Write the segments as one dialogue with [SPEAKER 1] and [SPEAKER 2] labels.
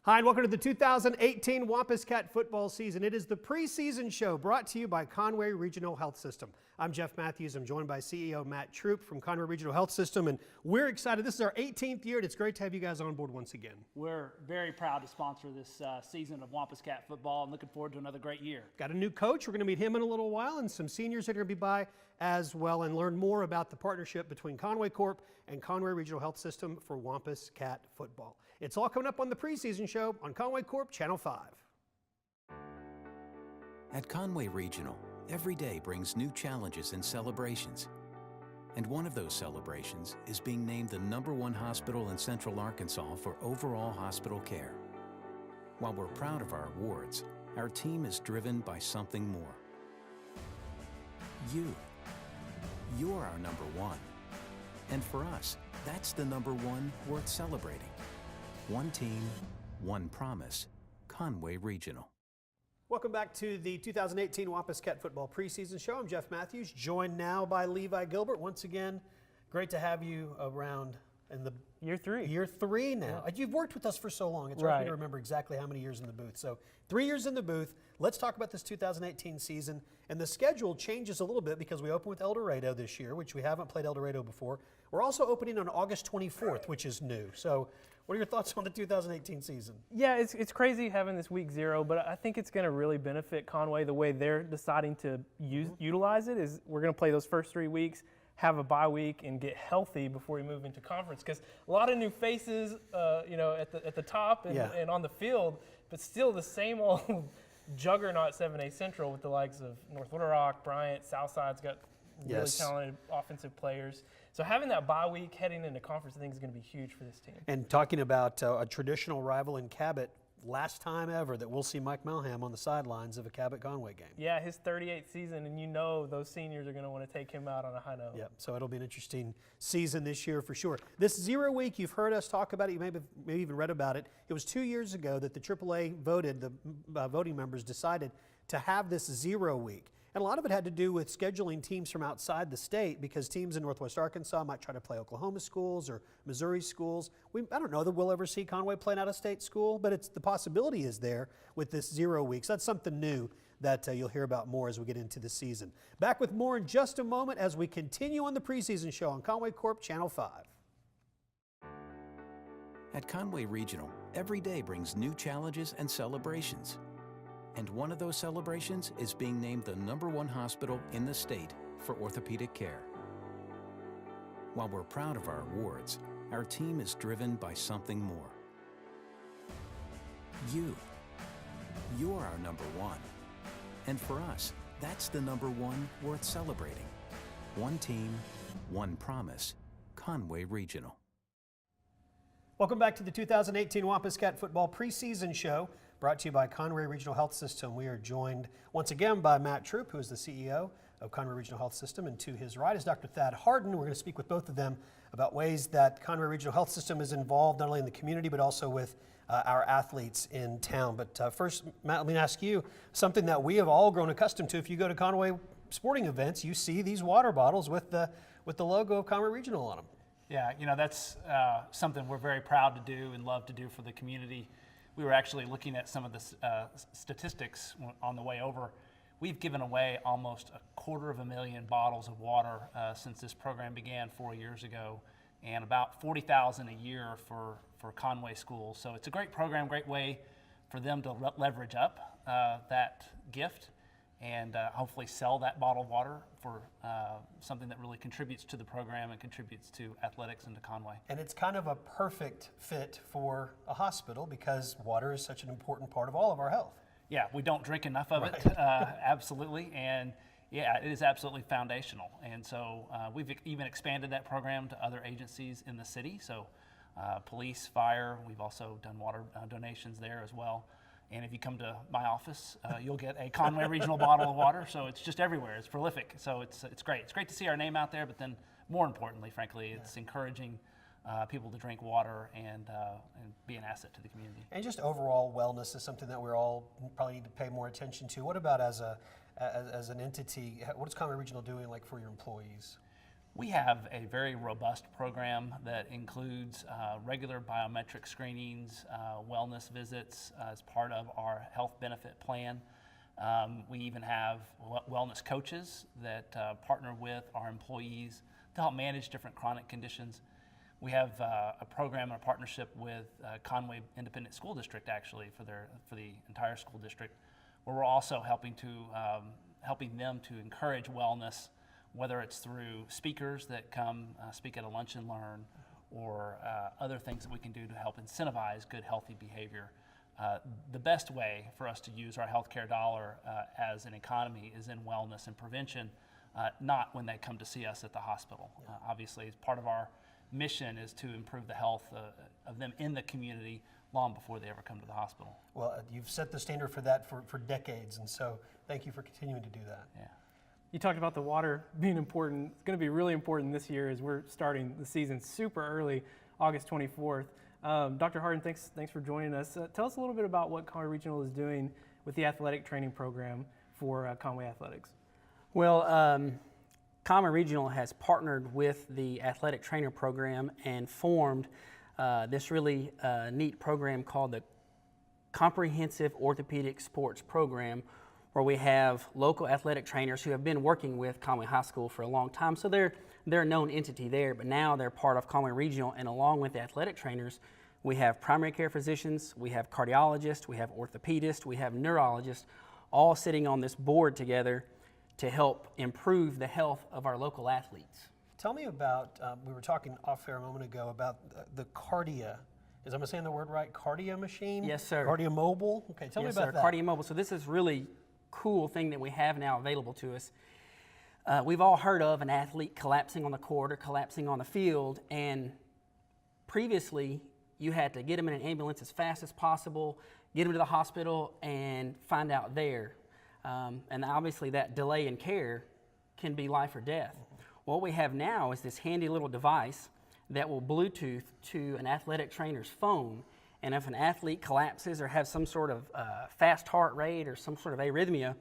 [SPEAKER 1] Hi, and welcome to the 2018 Wampus Cat football season. It is the preseason show brought to you by Conway Regional Health System. I'm Jeff Matthews. I'm joined by CEO Matt Troop from Conway Regional Health System, and we're excited. This is our 18th year, and it's great to have you guys on board once again.
[SPEAKER 2] We're very proud to sponsor this season of Wampus Cat football and looking forward to another great year.
[SPEAKER 1] Got a new coach. We're going to meet him in a little while, and some seniors that are going to be by as well, and learn more about the partnership between Conway Corp and Conway Regional Health System for Wampus Cat football. It's all coming up on the preseason show on Conway Corp Channel 5.
[SPEAKER 3] At Conway Regional, every day brings new challenges and celebrations. And one of those celebrations is being named the #1 hospital in Central Arkansas for overall hospital care. While we're proud of our awards, our team is driven by something more. You. You're our #1. And for us, that's the #1 worth celebrating. One team, one promise. Conway Regional.
[SPEAKER 1] Welcome back to the 2018 Wampus Cat football preseason show. I'm Jeff Matthews, joined now by Levi Gilbert. Once again, great to have you around in the
[SPEAKER 4] year three.
[SPEAKER 1] Year three now. Yeah. You've worked with us for so long. It's hard for me to remember exactly how many years in the booth. So 3 years in the booth. Let's talk about this 2018 season. And the schedule changes a little bit because we open with El Dorado this year, which we haven't played El Dorado before. We're also opening on August 24th, which is new. So what are your thoughts on the 2018 season?
[SPEAKER 4] Yeah, it's crazy having this week 0, but I think it's going to really benefit Conway. The way they're deciding to utilize it is we're going to play those first 3 weeks, have a bye week, and get healthy before we move into conference. Because a lot of new faces, at the top and on the field, but still the same old juggernaut 7A Central with the likes of North Little Rock, Bryant, Southside's got really talented offensive players. So having that bye week heading into conference, I think is going to be huge for this team. And
[SPEAKER 1] talking about a traditional rival in Cabot, last time ever that we'll see Mike Melham on the sidelines of a Cabot-Conway game.
[SPEAKER 4] Yeah, his 38th season, and you know those seniors are going to want to take him out on a high note.
[SPEAKER 1] Yeah, so it'll be an interesting season this year for sure. This 0 week, you've heard us talk about it. You may have even read about it. It was 2 years ago that the AAA voted, the voting members decided to have this 0 week. And a lot of it had to do with scheduling teams from outside the state because teams in Northwest Arkansas might try to play Oklahoma schools or Missouri schools. I don't know that we'll ever see Conway play an out-of-state school, but the possibility is there with this 0 week. So that's something new that you'll hear about more as we get into the season. Back with more in just a moment as we continue on the preseason show on Conway Corp Channel 5.
[SPEAKER 3] At Conway Regional, every day brings new challenges and celebrations. And one of those celebrations is being named the #1 hospital in the state for orthopedic care. While we're proud of our awards, our team is driven by something more. You. You're our #1. And for us, that's the #1 worth celebrating. One team, one promise. Conway Regional.
[SPEAKER 1] Welcome back to the 2018 Wampus Cat football preseason show, brought to you by Conway Regional Health System. We are joined once again by Matt Troop, who is the CEO of Conway Regional Health System, and to his right is Dr. Thad Harden. We're going to speak with both of them about ways that Conway Regional Health System is involved not only in the community but also with our athletes in town. But first, Matt, let me ask you something that we have all grown accustomed to. If you go to Conway sporting events, you see these water bottles with the logo of Conway Regional on them.
[SPEAKER 2] Yeah, that's something we're very proud to do and love to do for the community. We were actually looking at some of the statistics on the way over. We've given away almost 250,000 bottles of water since this program began 4 years ago, and about 40,000 a year for Conway schools. So it's a great program, great way for them to leverage up that gift and hopefully sell that bottled water for something that really contributes to the program and contributes to athletics and to Conway.
[SPEAKER 1] And it's kind of a perfect fit for a hospital because water is such an important part of all of our health.
[SPEAKER 2] Yeah, we don't drink enough of it, absolutely, and yeah, it is absolutely foundational. And so we've even expanded that program to other agencies in the city, so police, fire, we've also done water donations there as well. And if you come to my office, you'll get a Conway Regional bottle of water. So it's just everywhere. It's prolific. So it's great. It's great to see our name out there. But then, more importantly, frankly, it's encouraging people to drink water and be an asset to the community.
[SPEAKER 1] And just overall wellness is something that we're all probably need to pay more attention to. What about as an entity? What is Conway Regional doing for your employees?
[SPEAKER 2] We have a very robust program that includes regular biometric screenings, wellness visits as part of our health benefit plan. We even have wellness coaches that partner with our employees to help manage different chronic conditions. We have a program and a partnership with Conway Independent School District, actually, for the entire school district, where we're also helping them to encourage wellness, whether it's through speakers that come speak at a lunch and learn, or other things that we can do to help incentivize good, healthy behavior. The best way for us to use our healthcare dollar as an economy is in wellness and prevention, not when they come to see us at the hospital. Obviously, as part of our mission is to improve the health of them in the community long before they ever come to the hospital.
[SPEAKER 1] Well, you've set the standard for that for decades, and so thank you for continuing to do that.
[SPEAKER 2] Yeah.
[SPEAKER 4] You talked about the water being important. It's going to be really important this year as we're starting the season super early, August 24th. Dr. Harden, thanks for joining us. Tell us a little bit about what Conway Regional is doing with the athletic training program for Conway Athletics.
[SPEAKER 5] Well, Conway Regional has partnered with the athletic trainer program and formed this really neat program called the Comprehensive Orthopedic Sports Program, where we have local athletic trainers who have been working with Conway High School for a long time. So they're a known entity there, but now they're part of Conway Regional, and along with the athletic trainers, we have primary care physicians, we have cardiologists, we have orthopedists, we have neurologists, all sitting on this board together to help improve the health of our local athletes.
[SPEAKER 1] Tell me about, we were talking off air a moment ago about the Cardia. Is I'm saying the word right? Cardia machine?
[SPEAKER 5] Yes, sir.
[SPEAKER 1] Cardia Mobile? Okay, tell me
[SPEAKER 5] Yes,
[SPEAKER 1] about
[SPEAKER 5] sir.
[SPEAKER 1] that.
[SPEAKER 5] Cardia Mobile. So this is really cool thing that we have now available to us. We've all heard of an athlete collapsing on the court or collapsing on the field, and previously you had to get them in an ambulance as fast as possible, get them to the hospital, and find out there. And obviously that delay in care can be life or death. What we have now is this handy little device that will Bluetooth to an athletic trainer's phone, and if an athlete collapses or has some sort of fast heart rate or some sort of arrhythmia,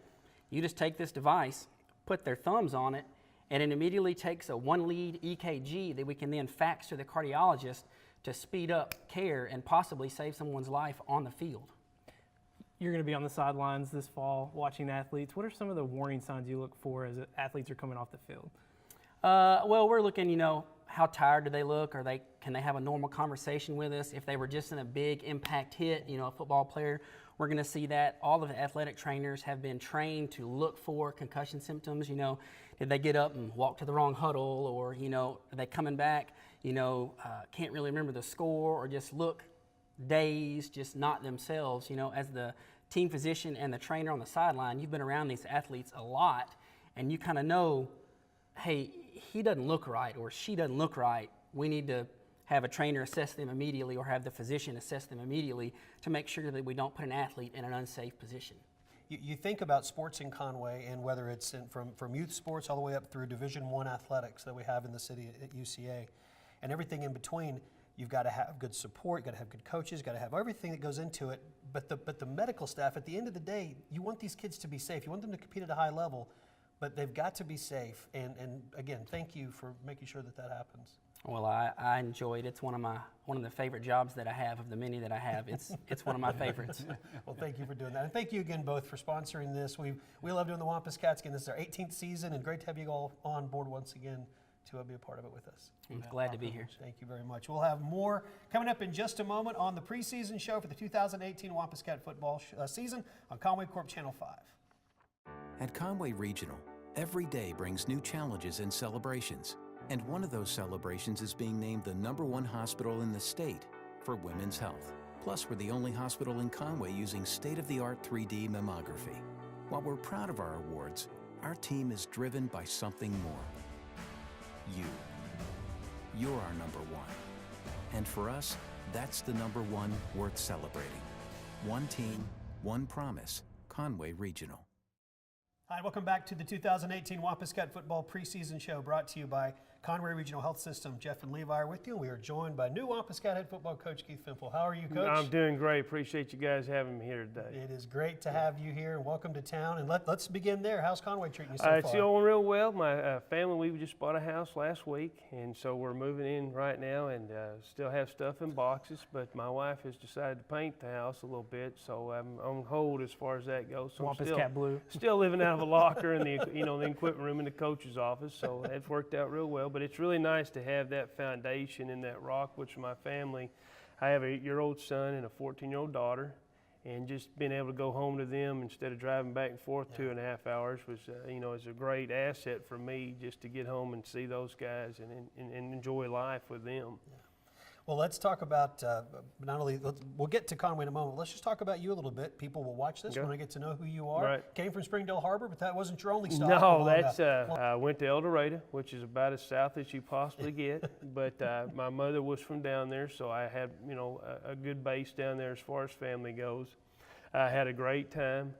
[SPEAKER 5] you just take this device, put their thumbs on it, and it immediately takes a one-lead EKG that we can then fax to the cardiologist to speed up care and possibly save someone's life on the field.
[SPEAKER 4] You're going to be on the sidelines this fall watching athletes. What are some of the warning signs you look for as athletes are coming off the field?
[SPEAKER 5] Well, we're looking, how tired do they look? Can they have a normal conversation with us? If they were just in a big impact hit, a football player, we're going to see that. All of the athletic trainers have been trained to look for concussion symptoms. Did they get up and walk to the wrong huddle, or are they coming back? Can't really remember the score, or just look dazed, just not themselves. As the team physician and the trainer on the sideline, you've been around these athletes a lot, and you kind of know, hey, he doesn't look right or she doesn't look right. We need to have a trainer assess them immediately, or have the physician assess them immediately to make sure that we don't put an athlete in an unsafe position.
[SPEAKER 1] You think about sports in Conway, and whether it's from youth sports all the way up through Division I athletics that we have in the city at UCA, and everything in between. You've got to have good support, you've got to have good coaches, you've got to have everything that goes into it. But the medical staff, at the end of the day, you want these kids to be safe. You want them to compete at a high level, but they've got to be safe. And again, thank you for making sure that happens.
[SPEAKER 5] Well, I enjoy it. It's one of the favorite jobs that I have, of the many that I have. It's one of my favorites.
[SPEAKER 1] Well, thank you for doing that. And thank you again both for sponsoring this. We love doing the Wampus Cats. Again, this is our 18th season, and great to have you all on board once again to be a part of it with us.
[SPEAKER 5] I'm glad to be here.
[SPEAKER 1] Thank you very much. We'll have more coming up in just a moment on the preseason show for the 2018 Wampus Cat football season on Conway Corp Channel 5.
[SPEAKER 3] At Conway Regional, every day brings new challenges and celebrations. And one of those celebrations is being named the #1 hospital in the state for women's health. Plus, we're the only hospital in Conway using state-of-the-art 3D mammography. While we're proud of our awards, our team is driven by something more. You. You're our #1. And for us, that's the #1 worth celebrating. One team, one promise, Conway Regional.
[SPEAKER 1] Hi, welcome back to the 2018 Wampus Cat football preseason show, brought to you by Conway Regional Health System. Jeff and Levi are with you. We are joined by new Wampus Scout head football coach Keith Fimple. How are you, Coach?
[SPEAKER 6] I'm doing great. Appreciate you guys having me here today.
[SPEAKER 1] It is great to have you here, and welcome to town. And let's begin there. How's Conway treating you so
[SPEAKER 6] It's
[SPEAKER 1] far?
[SPEAKER 6] going real well. My family, we just bought a house last week, and so we're moving in right now and still have stuff in boxes, but my wife has decided to paint the house a little bit, so I'm on hold as far as that goes. So
[SPEAKER 4] Wampus
[SPEAKER 6] I'm
[SPEAKER 4] Cat Blue.
[SPEAKER 6] still living out of a locker in the the equipment room in the coach's office, so it's worked out real well. But it's really nice to have that foundation and that rock, which my family, I have an 8-year-old son and a 14-year-old daughter, and just being able to go home to them instead of driving back and forth 2.5 hours was, is a great asset for me, just to get home and see those guys and enjoy life with them.
[SPEAKER 1] Yeah. Well, let's talk about not only, we'll get to Conway in a moment. Let's just talk about you a little bit. People will watch this,
[SPEAKER 6] Okay.
[SPEAKER 1] want to get to know who you are.
[SPEAKER 6] Right.
[SPEAKER 1] Came from Springdale Harbor, but that wasn't your only stop.
[SPEAKER 6] No, that's I went to El Dorado, which is about as south as you possibly get. But my mother was from down there, so I had a good base down there as far as family goes. I had a great time.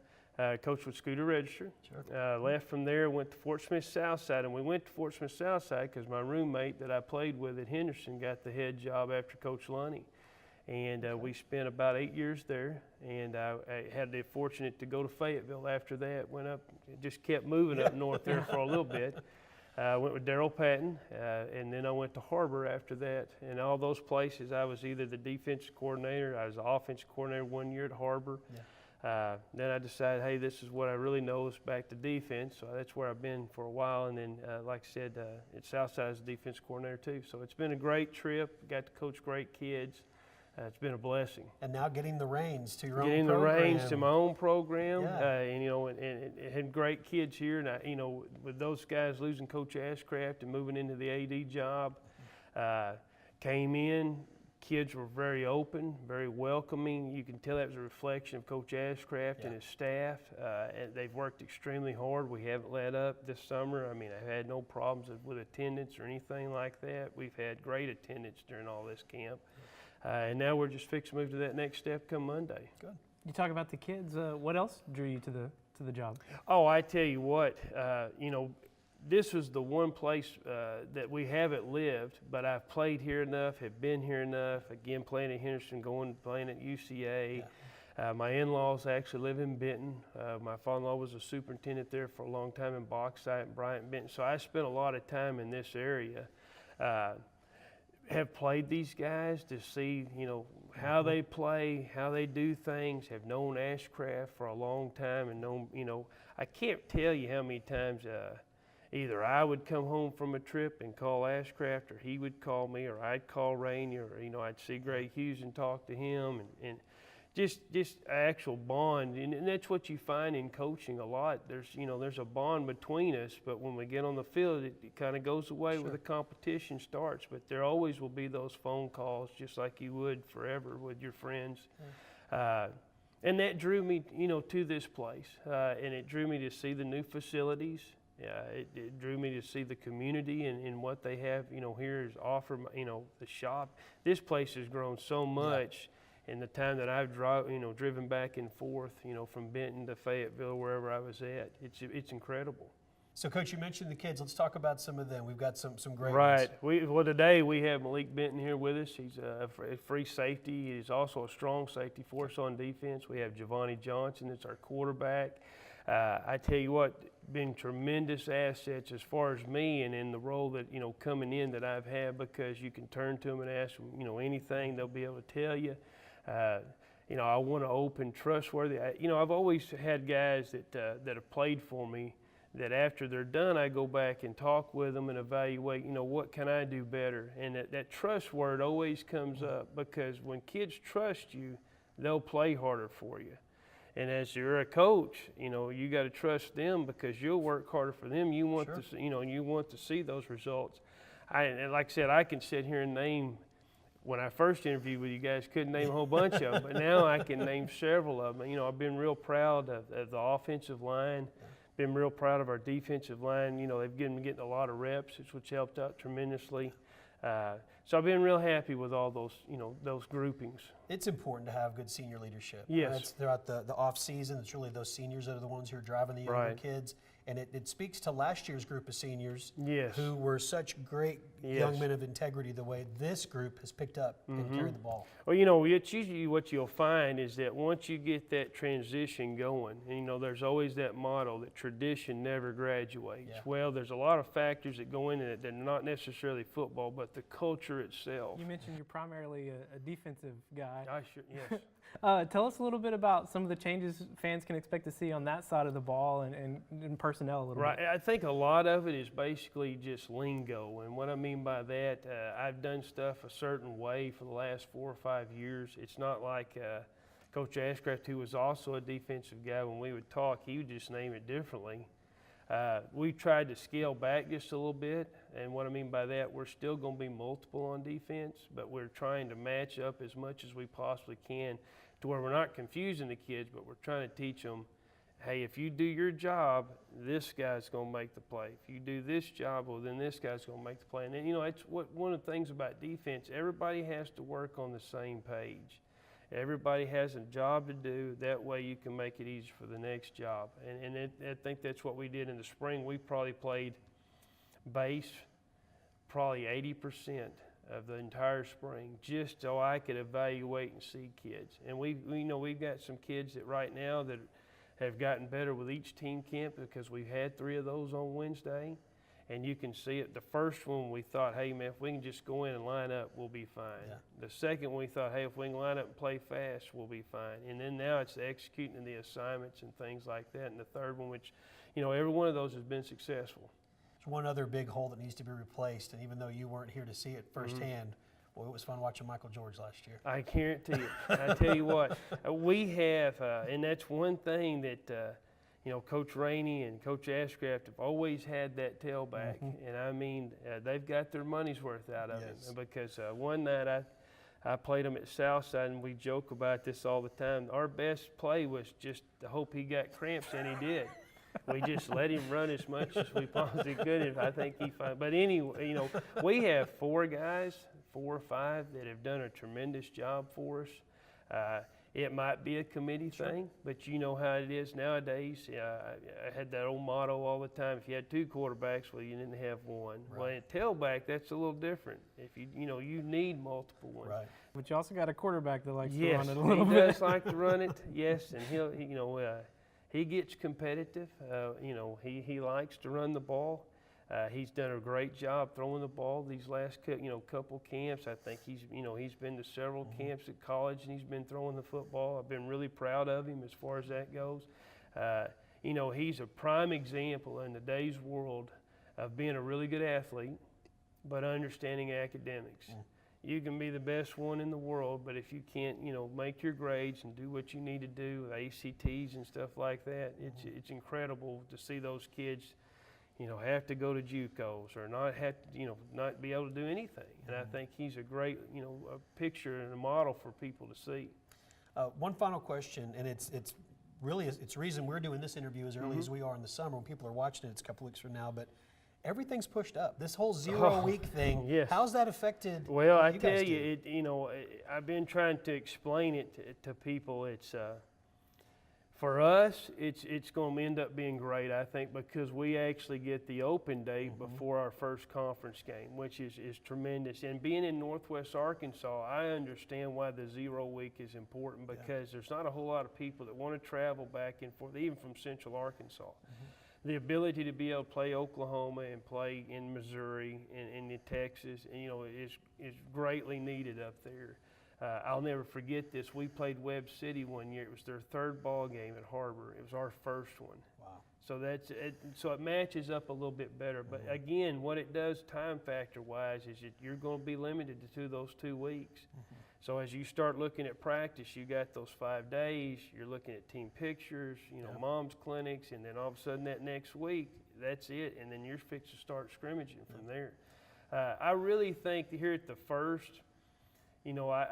[SPEAKER 6] Coached with Scooter Register.
[SPEAKER 1] Sure.
[SPEAKER 6] Left from there, went to Fort Smith Southside, and we went to Fort Smith Southside because my roommate that I played with at Henderson got the head job after Coach Lunny. And we spent about 8 years there, and I had the fortunate to go to Fayetteville after that. Went up, just kept moving up north there for a little bit. Went with Darryl Patton, and then I went to Harbor after that. And all those places, I was either the defensive coordinator, I was the offensive coordinator 1 year at Harbor.
[SPEAKER 1] Yeah.
[SPEAKER 6] Then I decided, hey, this is what I really know is back to defense. So that's where I've been for a while. And then, like I said, at Southside as a defense coordinator too. So it's been a great trip. Got to coach great kids. It's been a blessing.
[SPEAKER 1] And now getting the reins to your
[SPEAKER 6] Getting
[SPEAKER 1] own
[SPEAKER 6] the
[SPEAKER 1] program.
[SPEAKER 6] reins to my own program,
[SPEAKER 1] Yeah.
[SPEAKER 6] and had great kids here. And with those guys losing Coach Ashcraft and moving into the AD job, came in. Kids were very open, very welcoming. You can tell that was a reflection of Coach Ashcraft and his staff. And they've worked extremely hard. We haven't let up this summer. I mean, I've had no problems with attendance or anything like that. We've had great attendance during all this camp. And now we're just fixing to move to that next step come Monday.
[SPEAKER 1] Good.
[SPEAKER 4] You talk about the kids. What else drew you to the job?
[SPEAKER 6] Oh, I tell you what, this was the one place that we haven't lived, but I've played here enough, have been here enough, again playing at Henderson, playing at UCA. Yeah. My in-laws actually live in Benton. My father-in-law was a superintendent there for a long time in Bauxite and Bryant, Benton. So I spent a lot of time in this area. Have played these guys to see, how they play, how they do things, have known Ashcraft for a long time and known, I can't tell you how many times either I would come home from a trip and call Ashcraft, or he would call me, or I'd call Rainey, or I'd see Greg Hughes and talk to him, and just an actual bond, and that's what you find in coaching a lot. There's a bond between us, but when we get on the field, it kind of goes away when the competition starts. But there always will be those phone calls, just like you would forever with your friends. And that drew me, to this place, and it drew me to see the new facilities. It drew me to see the community and what they have, here is offer, the shop. This place has grown so much in the time that I've driven back and forth, from Benton to Fayetteville, wherever I was at. It's incredible.
[SPEAKER 1] So, Coach, you mentioned the kids. Let's talk about some of them. We've got some great
[SPEAKER 6] ones.
[SPEAKER 1] Right.
[SPEAKER 6] Today we have Malik Benton here with us. He's a free safety. He's also a strong safety for us on defense. We have Giovanni Johnson. That's our quarterback. I tell you what, been tremendous assets as far as me and in the role that, coming in that I've had, because you can turn to them and ask them, anything, they'll be able to tell you. I want to open, trustworthy. I've always had guys that have played for me that after they're done, I go back and talk with them and evaluate, what can I do better? And that trust word always comes up, because when kids trust you, they'll play harder for you. And as you're a coach, you got to trust them, because you'll work harder for them. You want to, you want to see those results. And like I said, I can sit here and name. When I first interviewed with you guys, couldn't name a whole bunch of them, but now I can name several of them. I've been real proud of the offensive line. Been real proud of our defensive line. They've been getting a lot of reps, which helped out tremendously. So I've been real happy with all those, those groupings.
[SPEAKER 1] It's important to have good senior leadership.
[SPEAKER 6] Yes.
[SPEAKER 1] That's throughout the off season. It's really those seniors that are the ones who are driving the younger kids. And it speaks to last year's group of seniors
[SPEAKER 6] Yes.
[SPEAKER 1] who were such great young men of integrity, the way this group has picked up and carried the ball.
[SPEAKER 6] Well, you know, it's usually what you'll find is that once you get that transition going, and, you know, there's always that motto that tradition never graduates.
[SPEAKER 1] Yeah.
[SPEAKER 6] Well, there's a lot of factors that go into it that are not necessarily football, but the culture itself.
[SPEAKER 4] You mentioned you're primarily a defensive guy.
[SPEAKER 6] I sure, yes.
[SPEAKER 4] Tell us a little bit about some of the changes fans can expect to see on that side of the ball and personnel a little
[SPEAKER 6] Right.
[SPEAKER 4] bit.
[SPEAKER 6] I think a lot of it is basically just lingo. And what I mean by that, I've done stuff a certain way for the last 4 or 5 years. It's not like Coach Ashcraft, who was also a defensive guy, when we would talk, he would just name it differently. We tried to scale back just a little bit. And what I mean by that, we're still going to be multiple on defense, but we're trying to match up as much as we possibly can to where we're not confusing the kids, but we're trying to teach them, hey, if you do your job, this guy's going to make the play. If you do this job, well, then this guy's going to make the play. And then, you know, it's one of the things about defense, everybody has to work on the same page. Everybody has a job to do. That way you can make it easier for the next job. And I think that's what we did in the spring. We probably played base probably 80% of the entire spring, just so I could evaluate and see kids. And we know we've got some kids that right now that have gotten better with each team camp because we've had 3 of those on Wednesday. And you can see it. The first one we thought, hey man, if we can just go in and line up, we'll be fine.
[SPEAKER 1] Yeah.
[SPEAKER 6] The second one we thought, hey, if we can line up and play fast, we'll be fine. And then now it's executing the assignments and things like that. And the third one, which, you know, every one of those has been successful.
[SPEAKER 1] There's one other big hole that needs to be replaced, and even though you weren't here to see it firsthand, well, it was fun watching Michael George last year.
[SPEAKER 6] I guarantee you. I tell you what, we have, and that's one thing that, you know, Coach Rainey and Coach Ashcraft have always had that tailback. And I mean, they've got their money's worth out of him. Because one night I played him at Southside, and we joke about this all the time. Our best play was just to hope he got cramps, and he did. We just let him run as much as we possibly could, and I think he fine. But anyway, you know, we have 4 guys, 4 or 5 that have done a tremendous job for us. It might be a committee thing, but you know how it is nowadays. I had that old motto all the time: if you had 2 quarterbacks, well, you didn't have one.
[SPEAKER 1] Right.
[SPEAKER 6] Well, at tailback, that's a little different. If you know, you need multiple ones.
[SPEAKER 1] Right.
[SPEAKER 4] But you also got a quarterback that likes to
[SPEAKER 6] Yes,
[SPEAKER 4] run it a little
[SPEAKER 6] he
[SPEAKER 4] bit.
[SPEAKER 6] does like to run it. Yes, and you know, he gets competitive. You know, he likes to run the ball. He's done a great job throwing the ball these last couple camps. I think he's been to several camps at college, and he's been throwing the football. I've been really proud of him as far as that goes. You know, he's a prime example in today's world of being a really good athlete, but understanding academics. You can be the best one in the world, but if you can't, you know, make your grades and do what you need to do, ACTs and stuff like that, it's incredible to see those kids, you know, have to go to JUCOs or not have to, you know, not be able to do anything. And I think he's a great, you know, a picture and a model for people to see.
[SPEAKER 1] One final question, and it's really it's the reason we're doing this interview as early as we are in the summer. When people are watching it, it's a couple weeks from now, but everything's pushed up. This whole 0 week thing,
[SPEAKER 6] yes.
[SPEAKER 1] how's that affected?
[SPEAKER 6] Well, I
[SPEAKER 1] what guys
[SPEAKER 6] tell
[SPEAKER 1] do?
[SPEAKER 6] you, you know, I've been trying to explain it to people. It's for us, it's going to end up being great, I think, because we actually get the open day before our first conference game, which is tremendous. And being in Northwest Arkansas, I understand why the 0 week is important, because there's not a whole lot of people that want to travel back and forth, even from Central Arkansas. The ability to be able to play Oklahoma and play in Missouri and in Texas, and, you know, is greatly needed up there. I'll never forget this. We played Webb City one year. It was their 3rd ball game at Harbor. It was our first one.
[SPEAKER 1] Wow.
[SPEAKER 6] So so it matches up a little bit better. But again, what it does time factor wise is that you're going to be limited to those 2 weeks. So as you start looking at practice, you got those 5 days. You're looking at team pictures, you know, mom's clinics, and then all of a sudden that next week, that's it, and then you're fixed to start scrimmaging from there. I really think here at the first, you know, I've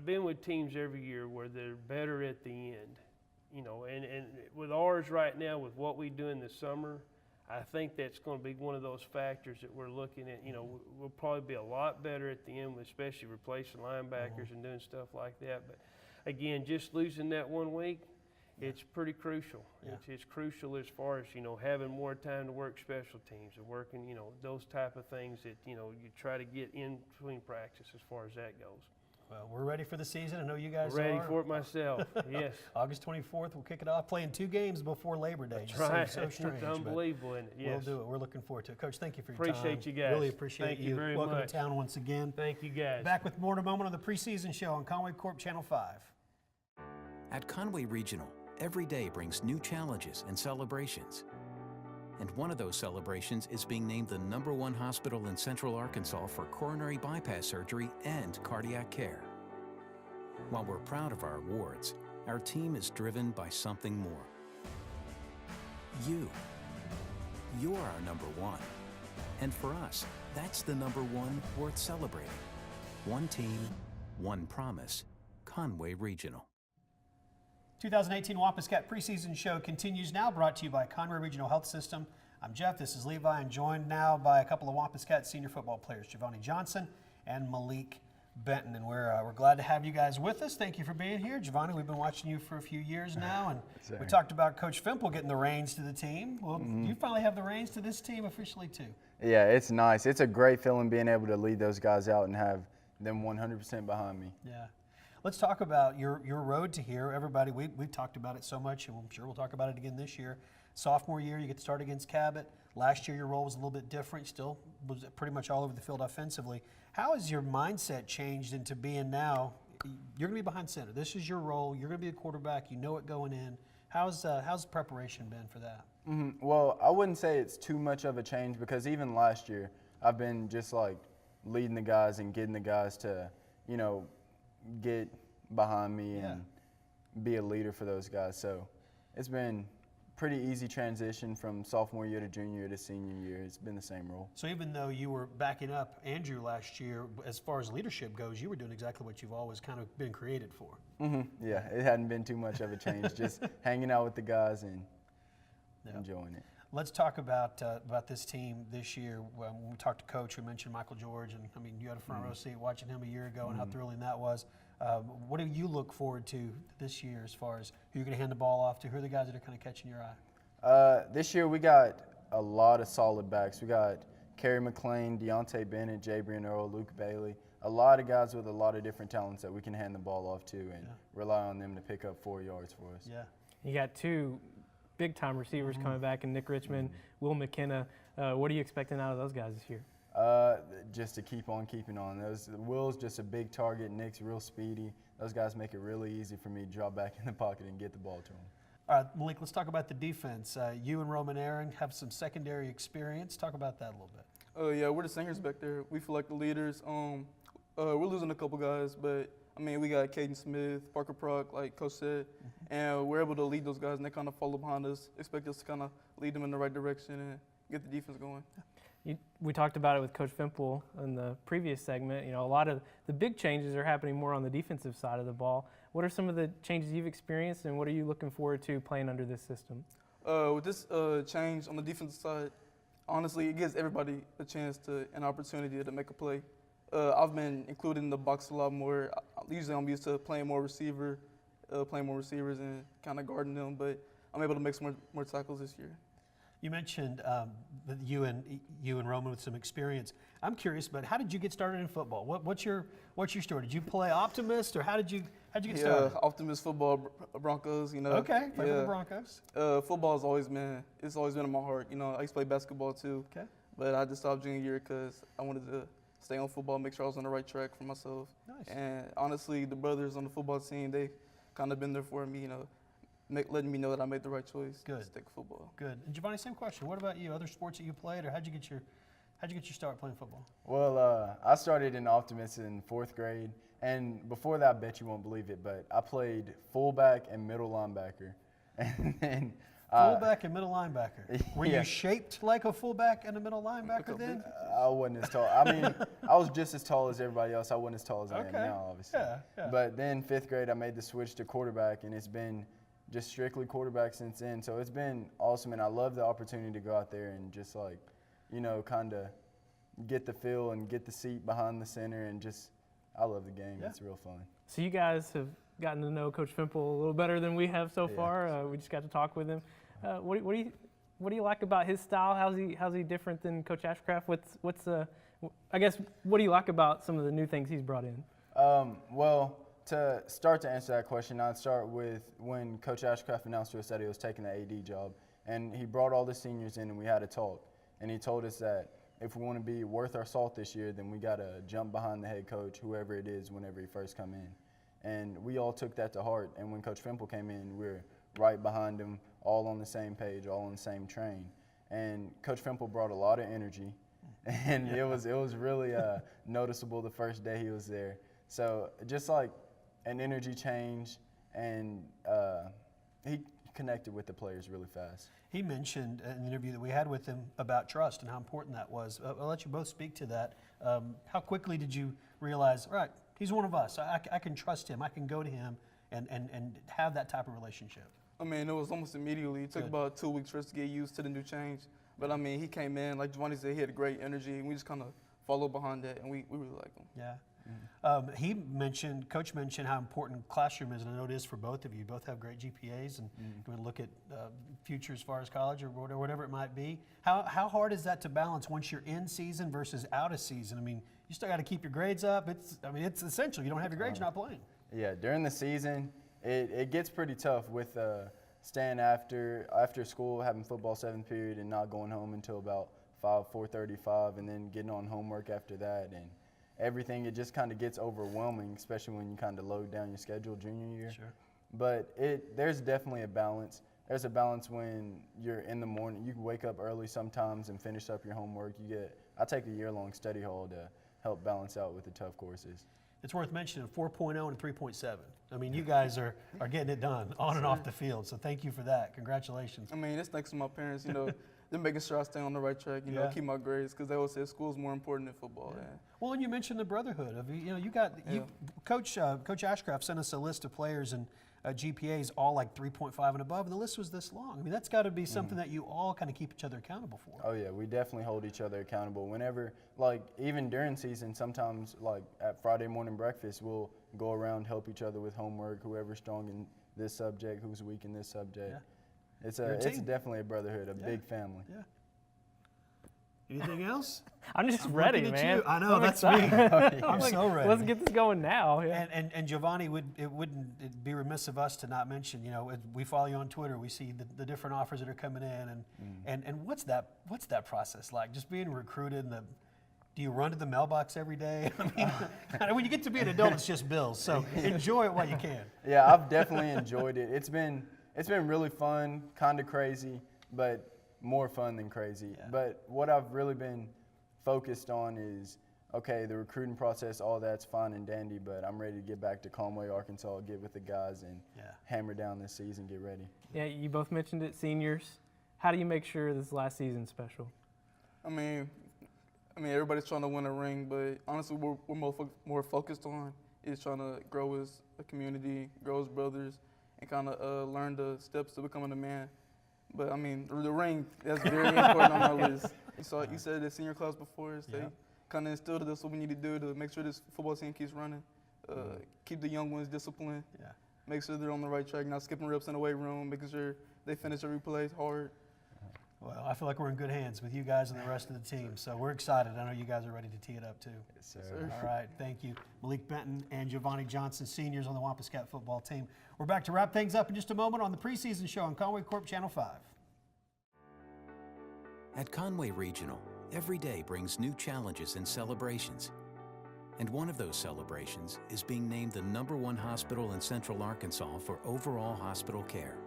[SPEAKER 6] been with teams every year where they're better at the end, you know, and with ours right now, with what we do in the summer, I think that's going to be one of those factors that we're looking at. You know, we'll probably be a lot better at the end, especially replacing linebackers and doing stuff like that. But again, just losing that 1 week, it's pretty crucial.
[SPEAKER 1] Yeah.
[SPEAKER 6] It's crucial as far as, having more time to work special teams and working, those type of things that, you try to get in between practice as far as that goes.
[SPEAKER 1] Well, we're ready for the season. I know you guys
[SPEAKER 6] Ready
[SPEAKER 1] are.
[SPEAKER 6] for it myself, yes.
[SPEAKER 1] August 24th, we'll kick it off, playing 2 games before Labor Day.
[SPEAKER 6] That's
[SPEAKER 1] Just
[SPEAKER 6] right.
[SPEAKER 1] seems so strange,
[SPEAKER 6] It's
[SPEAKER 1] but
[SPEAKER 6] unbelievable, isn't it? Yes.
[SPEAKER 1] we'll do it. We're looking forward to it. Coach, thank you for your time.
[SPEAKER 6] Appreciate you guys.
[SPEAKER 1] Really appreciate
[SPEAKER 6] Thank you very
[SPEAKER 1] Welcome
[SPEAKER 6] much.
[SPEAKER 1] to town once again.
[SPEAKER 6] Thank you, guys.
[SPEAKER 1] Back with more in a moment on the Preseason Show on Conway Corp Channel 5.
[SPEAKER 3] At Conway Regional, every day brings new challenges and celebrations. And one of those celebrations is being named the #1 hospital in Central Arkansas for coronary bypass surgery and cardiac care. While we're proud of our awards, our team is driven by something more. You. You're our #1. And for us, that's the #1 worth celebrating. One team, one promise. Conway Regional.
[SPEAKER 1] 2018 Wampus Cat Preseason Show continues now, brought to you by Conway Regional Health System. I'm Jeff, this is Levi, and joined now by a couple of Wampus Cat senior football players, Giovanni Johnson and Malik Benton, and we're glad to have you guys with us. Thank you for being here. Giovanni, we've been watching you for a few years now, and we talked about Coach Fimple getting the reins to the team. Well, you finally have the reins to this team officially too.
[SPEAKER 7] Yeah, it's nice. It's a great feeling being able to lead those guys out and have them 100% behind me.
[SPEAKER 1] Yeah. Let's talk about your road to here. Everybody, we've talked about it so much, and I'm sure we'll talk about it again this year. Sophomore year, you get to start against Cabot. Last year, your role was a little bit different. Still was pretty much all over the field offensively. How has your mindset changed into being now? You're going to be behind center. This is your role. You're going to be a quarterback. You know it going in. How's preparation been for that?
[SPEAKER 7] Well, I wouldn't say it's too much of a change because even last year, I've been just like leading the guys and getting the guys to, get behind me and be a leader for those guys. So it's been pretty easy transition from sophomore year to junior year to senior year. It's been the same role.
[SPEAKER 1] So even though you were backing up Andrew last year, as far as leadership goes, you were doing exactly what you've always kind of been created for.
[SPEAKER 7] Yeah, it hadn't been too much of a change, just hanging out with the guys and enjoying it.
[SPEAKER 1] Let's talk about this team this year. When we talked to Coach, we mentioned Michael George, and I mean, you had a front row seat watching him a year ago and how thrilling that was. What do you look forward to this year as far as who you're going to hand the ball off to? Who are the guys that are kind of catching your eye?
[SPEAKER 7] This year we got a lot of solid backs. We got Kerry McLean, Deontay Bennett, Jabrian Earl, Luke Bailey. A lot of guys with a lot of different talents that we can hand the ball off to and rely on them to pick up 4 yards for us.
[SPEAKER 1] Yeah.
[SPEAKER 4] You got 2 big-time receivers coming back in Nick Richmond, Will McKenna. What are you expecting out of those guys this year?
[SPEAKER 7] Just to keep on keeping on. Will's just a big target. Nick's real speedy. Those guys make it really easy for me to drop back in the pocket and get the ball to them.
[SPEAKER 1] All right, Malik, let's talk about the defense. You and Roman Aaron have some secondary experience. Talk about that a little bit.
[SPEAKER 8] Yeah, we're the singers back there. We feel like the leaders. We're losing a couple guys, but I mean, we got Caden Smith, Parker Prock, like Coach said, and we're able to lead those guys, and they kind of follow behind us, expect us to kind of lead them in the right direction and get the defense going.
[SPEAKER 4] We talked about it with Coach Fimple in the previous segment. A lot of the big changes are happening more on the defensive side of the ball. What are some of the changes you've experienced, and what are you looking forward to playing under this system?
[SPEAKER 8] With this change on the defensive side, honestly, it gives everybody a chance an opportunity to make a play. I've been included in the box a lot more. Usually I'm used to playing more receivers and kind of guarding them, but I'm able to make some more tackles this year.
[SPEAKER 1] You mentioned that you and Roman with some experience. I'm curious, but how did you get started in football? What's your story? Did you play Optimist, or how did you get started?
[SPEAKER 8] Yeah, Optimist football, Broncos.
[SPEAKER 1] Okay, play for the Broncos.
[SPEAKER 8] Football has always been in my heart. I used to play basketball too. Okay. But I just stopped junior year because I wanted to stay on football, make sure I was on the right track for myself.
[SPEAKER 1] Nice.
[SPEAKER 8] And honestly, the brothers on the football team, they kind of been there for me. Letting me know that I made the right choice.
[SPEAKER 1] Good.
[SPEAKER 8] To stick with football.
[SPEAKER 1] Good. And Giovanni, same question. What about you? Other sports that you played, or how'd you get your start playing football?
[SPEAKER 7] Well, I started in Optimist in 4th grade, and before that, I bet you won't believe it, but I played fullback and middle linebacker. And then
[SPEAKER 1] fullback and middle linebacker. Were you shaped like a fullback and a middle linebacker then?
[SPEAKER 7] I wasn't as tall. I mean, I was just as tall as everybody else. I wasn't as tall as I am now, obviously.
[SPEAKER 1] Yeah.
[SPEAKER 7] But then 5th grade, I made the switch to quarterback, and it's been just strictly quarterback since then. So it's been awesome, and I love the opportunity to go out there and just kind of get the feel and get the seat behind the center and just I love the game. It's real fun.
[SPEAKER 4] So you guys have gotten to know Coach Fimple a little better than we have so
[SPEAKER 7] Yeah.
[SPEAKER 4] far. We just got to talk with him. What do you like about his style? How's he different than Coach Ashcraft? I guess what do you like about some of the new things he's brought in?
[SPEAKER 7] Well, to start to answer that question, I'd start with when Coach Ashcraft announced to us that he was taking the AD job, and he brought all the seniors in and we had a talk, and he told us that if we want to be worth our salt this year, then we got to jump behind the head coach, whoever it is, whenever he first come in. And we all took that to heart, and when Coach Fimple came in, we were right behind him, all on the same page, all on the same train. And Coach Fimple brought a lot of energy, and it was really noticeable the first day he was there. So just like an energy change, and he connected with the players really fast.
[SPEAKER 1] He mentioned in the interview that we had with him about trust and how important that was. I'll let you both speak to that. How quickly did you realize, all right, he's one of us. I can trust him. I can go to him and have that type of relationship?
[SPEAKER 8] I mean, it was almost immediately. It took about 2 weeks for us to get used to the new change. But, I mean, he came in, like Giovanni said, he had great energy, and we just kind of followed behind that, and we really liked him.
[SPEAKER 1] Yeah. Coach mentioned how important classroom is, and I know it is for both of you. You both have great GPAs, and going to look at future as far as college or whatever it might be. How hard is that to balance once you're in season versus out of season? I mean, you still got to keep your grades up. It's essential. You don't have your grades, you're not playing.
[SPEAKER 7] Yeah, during the season, it gets pretty tough with staying after school, having football 7th period, and not going home until about 4:35, and then getting on homework after that, and everything. It just kind of gets overwhelming, especially when you kind of load down your schedule junior year.
[SPEAKER 1] Sure.
[SPEAKER 7] But there's definitely a balance. There's a balance when you're in the morning. You can wake up early sometimes and finish up your homework. I take a year-long study hall to help balance out with the tough courses.
[SPEAKER 1] It's worth mentioning 4.0 and 3.7. I mean, you guys are getting it done on and off the field, so thank you for that. Congratulations.
[SPEAKER 8] I mean, it's thanks to my parents, they're making sure I stay on the right track, keep my grades, because they always say school's more important than football. Yeah.
[SPEAKER 1] Well, and you mentioned the brotherhood of Coach Ashcraft sent us a list of players and GPAs all like 3.5 and above, and the list was this long. I mean, that's got to be something that you all kind of keep each other accountable for.
[SPEAKER 7] Oh yeah, we definitely hold each other accountable. Whenever, like even during season, sometimes like at Friday morning breakfast, we'll go around, help each other with homework. Whoever's strong in this subject, who's weak in this subject.
[SPEAKER 1] Yeah.
[SPEAKER 7] It's definitely a brotherhood, a big family.
[SPEAKER 1] Yeah. Anything else?
[SPEAKER 4] I'm just
[SPEAKER 1] I'm
[SPEAKER 4] ready,
[SPEAKER 1] looking at
[SPEAKER 4] man.
[SPEAKER 1] you. I know,
[SPEAKER 4] I'm
[SPEAKER 1] that's
[SPEAKER 4] excited.
[SPEAKER 1] me. I'm so ready.
[SPEAKER 4] Let's get this going now. Yeah.
[SPEAKER 1] And Giovanni, it'd be remiss of us to not mention, we follow you on Twitter. We see the different offers that are coming in, and what's that process like? Just being recruited, do you run to the mailbox every day? I mean, when you get to be an adult, it's just bills. So enjoy it while you can.
[SPEAKER 7] Yeah, I've definitely enjoyed it. It's been really fun, kind of crazy, but more fun than crazy.
[SPEAKER 1] Yeah.
[SPEAKER 7] But what I've really been focused on is, okay, the recruiting process, all that's fine and dandy, but I'm ready to get back to Conway, Arkansas, get with the guys and hammer down this season, get ready.
[SPEAKER 4] Yeah, you both mentioned it, seniors. How do you make sure this last season's special?
[SPEAKER 8] I mean, everybody's trying to win a ring, but honestly, we're more focused on is trying to grow as a community, grow as brothers, and kind of learn the steps to becoming a man. But, I mean, the ring, that's very important on our list. You said the senior class before, so they kind of instilled us what we need to do to make sure this football team keeps running, keep the young ones disciplined, make sure they're on the right track, not skipping reps in the weight room, making sure they finish every play hard.
[SPEAKER 1] Well, I feel like we're in good hands with you guys and the rest of the team, so we're excited. I know you guys are ready to tee it up, too.
[SPEAKER 7] Yes, sir.
[SPEAKER 1] All right, thank you. Malik Benton and Giovanni Johnson, seniors on the Wampus Cat football team. We're back to wrap things up in just a moment on the Preseason Show on Conway Corp Channel 5.
[SPEAKER 3] At Conway Regional, every day brings new challenges and celebrations. And one of those celebrations is being named the #1 hospital in Central Arkansas for overall hospital care.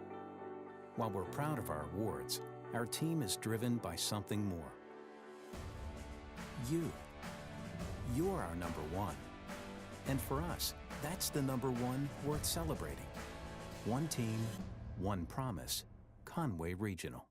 [SPEAKER 3] While we're proud of our awards, our team is driven by something more. You. You're our #1. And for us, that's the #1 worth celebrating. One team, one promise. Conway Regional.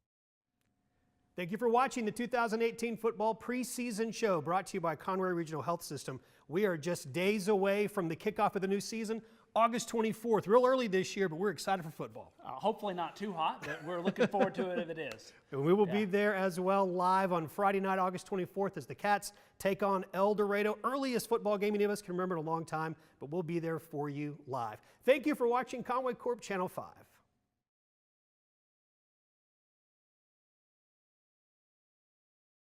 [SPEAKER 1] Thank you for watching the 2018 Football Preseason Show, brought to you by Conway Regional Health System. We are just days away from the kickoff of the new season. August 24th. Real early this year, but we're excited for football.
[SPEAKER 2] Hopefully not too hot, but we're looking forward to it if it is.
[SPEAKER 1] And we will be there as well live on Friday night, August 24th, as the Cats take on El Dorado. Earliest football game any of us can remember in a long time, but we'll be there for you live. Thank you for watching Conway Corp Channel 5.